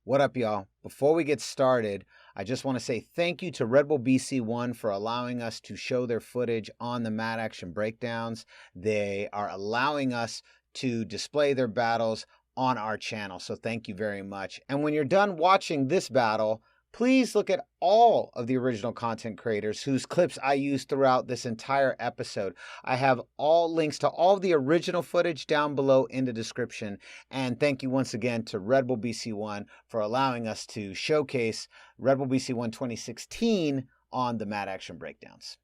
What up, y'all? Before we get started, I just want to say thank you to Red Bull BC1 for allowing us to show their footage on the Mad Action Breakdowns. They are allowing us to display their battles on our channel, so thank you very much. And when you're done watching this battle, please look at all of the original content creators whose clips I used throughout this entire episode. I have all links to all the original footage down below in the description. And thank you once again to Red Bull BC1 for allowing us to showcase Red Bull BC1 2016 on the Mad Action Breakdowns.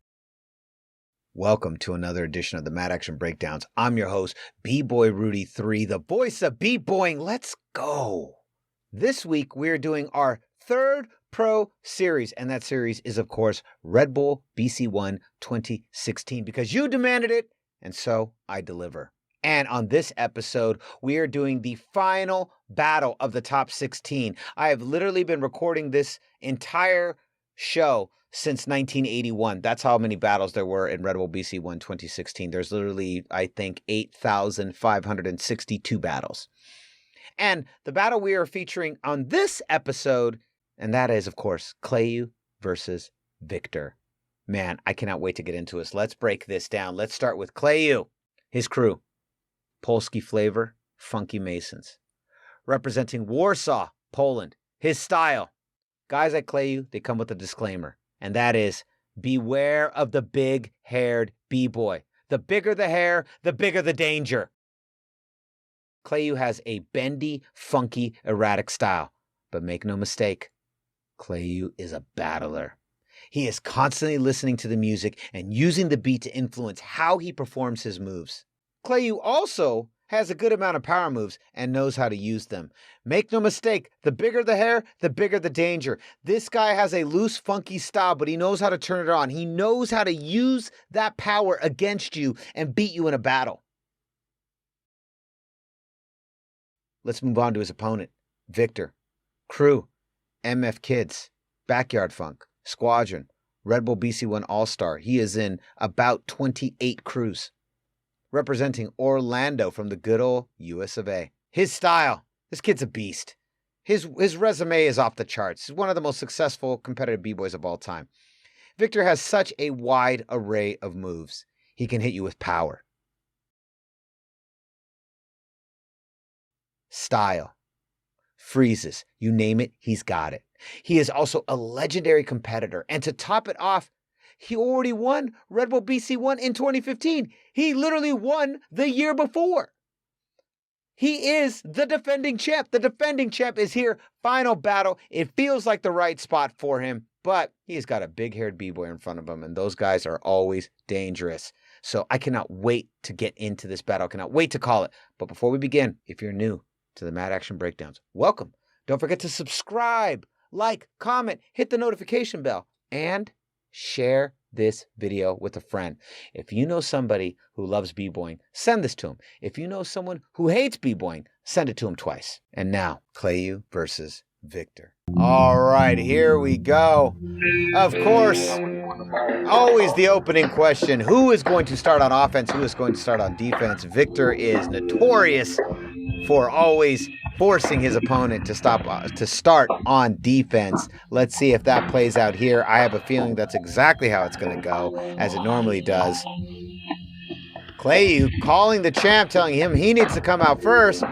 Welcome to another edition of the Mad Action Breakdowns. I'm your host, B-Boy Rudy 3, the voice of B-Boying. Let's go. This week, we're doing our third Pro series, and that series is, of course, Red Bull BC1 2016, because you demanded it, and so I deliver. And on this episode, we are doing the final battle of the top 16. I have literally been recording this entire show since 1981. That's how many battles there were in Red Bull BC1 2016. There's literally, I think, 8,562 battles. And the battle we are featuring on this episode, and that is, of course, Kleju versus Victor. Man, I cannot wait to get into this. Let's break this down. Let's start with Kleju. His crew, Polski Flavor, Funky Masons. Representing Warsaw, Poland. His style. Guys like Kleju, they come with a disclaimer, and that is, beware of the big-haired B-boy. The bigger the hair, the bigger the danger. Kleju has a bendy, funky, erratic style. But make no mistake, Kleju is a battler. He is constantly listening to the music and using the beat to influence how he performs his moves. Kleju also has a good amount of power moves and knows how to use them. Make no mistake, the bigger the hair, the bigger the danger. This guy has a loose, funky style, but he knows how to turn it on. He knows how to use that power against you and beat you in a battle. Let's move on to his opponent, Victor. Crew, MF Kids, Backyard Funk, Squadron, Red Bull BC1 All-Star. He is in about 28 crews. Representing Orlando from the good old US of A. His style, this kid's a beast. His resume is off the charts. He's one of the most successful competitive B-boys of all time. Victor has such a wide array of moves. He can hit you with power. Style. Freezes. You name it, he's got it. He is also a legendary competitor. And to top it off, he already won Red Bull BC1 in 2015. He literally won the year before. He is the defending champ. The defending champ is here. Final battle. It feels like the right spot for him, but he's got a big-haired B-boy in front of him, and those guys are always dangerous. So I cannot wait to get into this battle. I cannot wait to call it. But before we begin, if you're new to the Mad Action Breakdowns, welcome. Don't forget to subscribe, like, comment, hit the notification bell, and share this video with a friend. If you know somebody who loves b-boying, send this to him. If you know someone who hates b-boying, send it to him twice. And now, Kleju versus Victor. All right, here we go. Of course, always the opening question. Who is going to start on offense? Who is going to start on defense? Victor is notorious for always forcing his opponent to start on defense. Let's see if that plays out here. I have a feeling that's exactly how it's going to go, as it normally does. Kleju calling the champ, telling him he needs to come out first.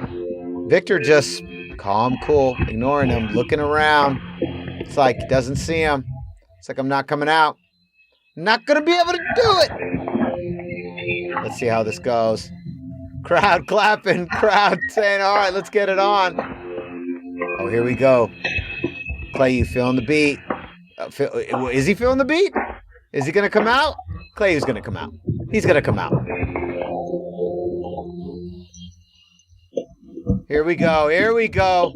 Victor just calm, cool, ignoring him, looking around. It's like he doesn't see him. It's like, I'm not coming out. Not going to be able to do it. Let's see how this goes. Crowd clapping, crowd saying, all right, let's get it on. Oh, here we go. Kleju feeling the beat. Is he feeling the beat? Is he going to come out? Kleju's going to come out. He's going to come out. Here we go. Here we go.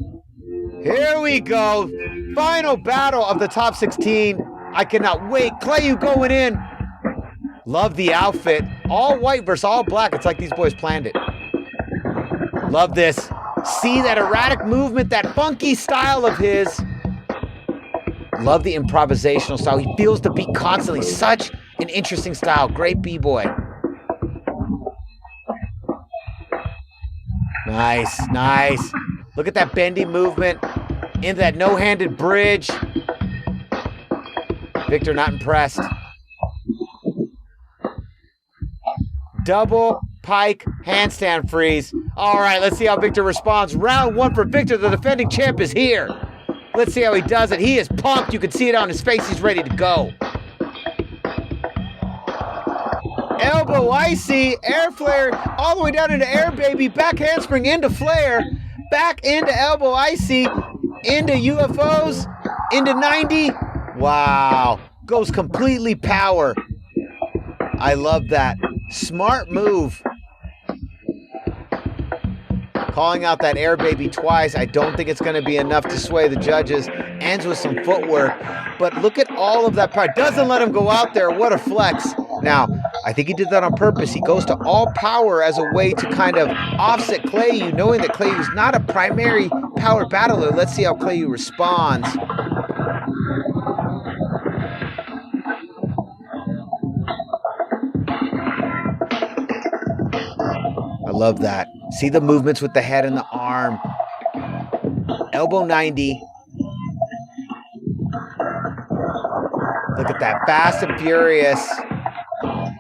Here we go. Final battle of the top 16. I cannot wait. Kleju going in. Love the outfit. All white versus all black. It's like these boys planned it. Love this. See that erratic movement, that funky style of his. Love the improvisational style. He feels the beat constantly. Such an interesting style. Great b-boy. Nice, nice. Look at that bendy movement. into that no-handed bridge. Victor not impressed. Double pike handstand freeze. All right, let's see how Victor responds. Round 1 for Victor. The defending champ is here. Let's see how he does it. He is pumped. You can see it on his face. He's ready to go. Elbow icy, air flare, all the way down into air baby. Back handspring into flare. Back into elbow icy. Into UFOs. Into 90. Wow. Goes completely power. I love that. Smart move. Calling out that air baby twice. I don't think it's going to be enough to sway the judges. Ends with some footwork. But look at all of that power. Doesn't let him go out there. What a flex. Now, I think he did that on purpose. He goes to all power as a way to kind of offset Kleju, knowing that Kleju is not a primary power battler. Let's see how Kleju responds. I love that. See the movements with the head and the arm. Elbow 90. Look at that. Fast and furious.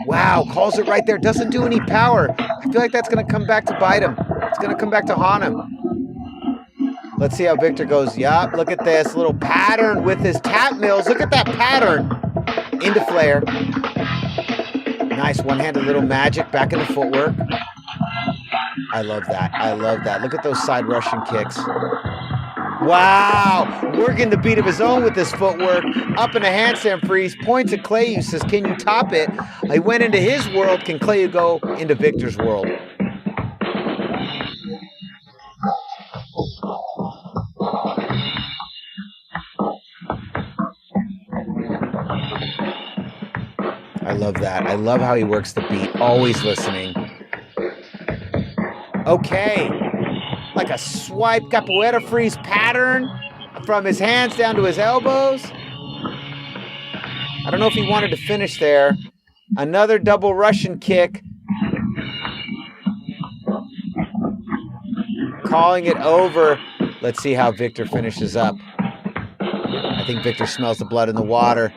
Wow. Calls it right there. Doesn't do any power. I feel like that's going to come back to bite him. It's going to come back to haunt him. Let's see how Victor goes. Yup. Look at this little pattern with his tap mills. Look at that pattern. Into flare. Nice one-handed little magic back into footwork. I love that. I love that. Look at those side Russian kicks. Wow. Working the beat of his own with this footwork. Up in a handstand freeze. Points at Kleju. Says, can you top it? I went into his world. Can Kleju go into Victor's world? I love that. I love how he works the beat. Always listening. Okay, like a swipe capoeira freeze pattern from his hands down to his elbows. I don't know if he wanted to finish there. Another double Russian kick. Calling it over. Let's see how Victor finishes up. I think Victor smells the blood in the water.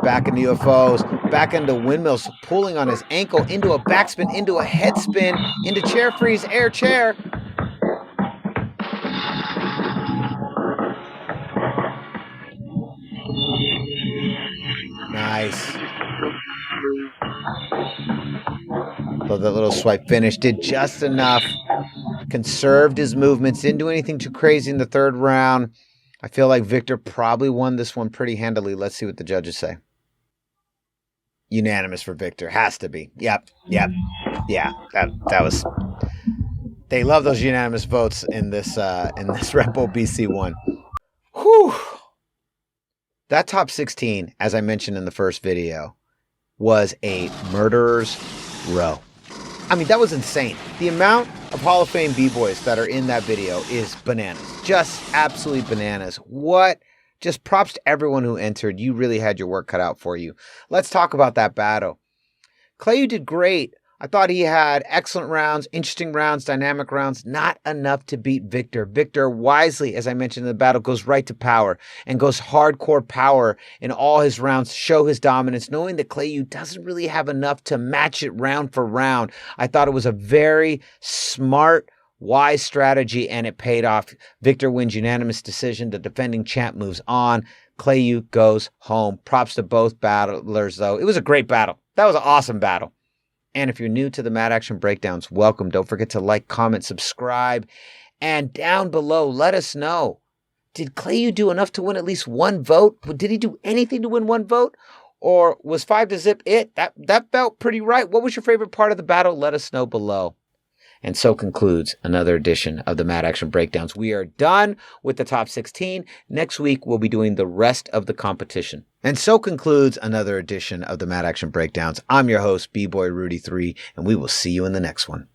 Back into UFOs, back into windmills, pulling on his ankle, into a backspin, into a head spin, into chair freeze, air chair. Nice. So the little swipe finish did just enough. Conserved his movements, didn't do anything too crazy in the third round. I feel like Victor probably won this one pretty handily. Let's see what the judges say. Unanimous for Victor. Has to be. Yep. Yeah, that was... They love those unanimous votes in this Red Bull BC one. Whew. That top 16, as I mentioned in the first video, was a murderer's row. I mean, that was insane. The amount of Hall of Fame B-boys that are in that video is bananas. Just absolutely bananas. What? Just props to everyone who entered. You really had your work cut out for you. Let's talk about that battle. Kleju did great. I thought he had excellent rounds, interesting rounds, dynamic rounds. Not enough to beat Victor. Victor wisely, as I mentioned in the battle, goes right to power and goes hardcore power in all his rounds, show his dominance, knowing that Kleju doesn't really have enough to match it round for round. I thought it was a very smart, wise strategy, and it paid off. Victor wins unanimous decision. The defending champ moves on. Kleju goes home. Props to both battlers, though. It was a great battle. That was an awesome battle. And if you're new to the Mad Action Breakdowns, welcome. Don't forget to like, comment, subscribe. And down below, let us know. Did Kleju do enough to win at least one vote? Did he do anything to win one vote? Or was 5-0 it? That felt pretty right. What was your favorite part of the battle? Let us know below. And so concludes another edition of the Mad Action Breakdowns. We are done with the top 16. Next week, we'll be doing the rest of the competition. And so concludes another edition of the Mad Action Breakdowns. I'm your host, B-Boy Rudy 3, and we will see you in the next one.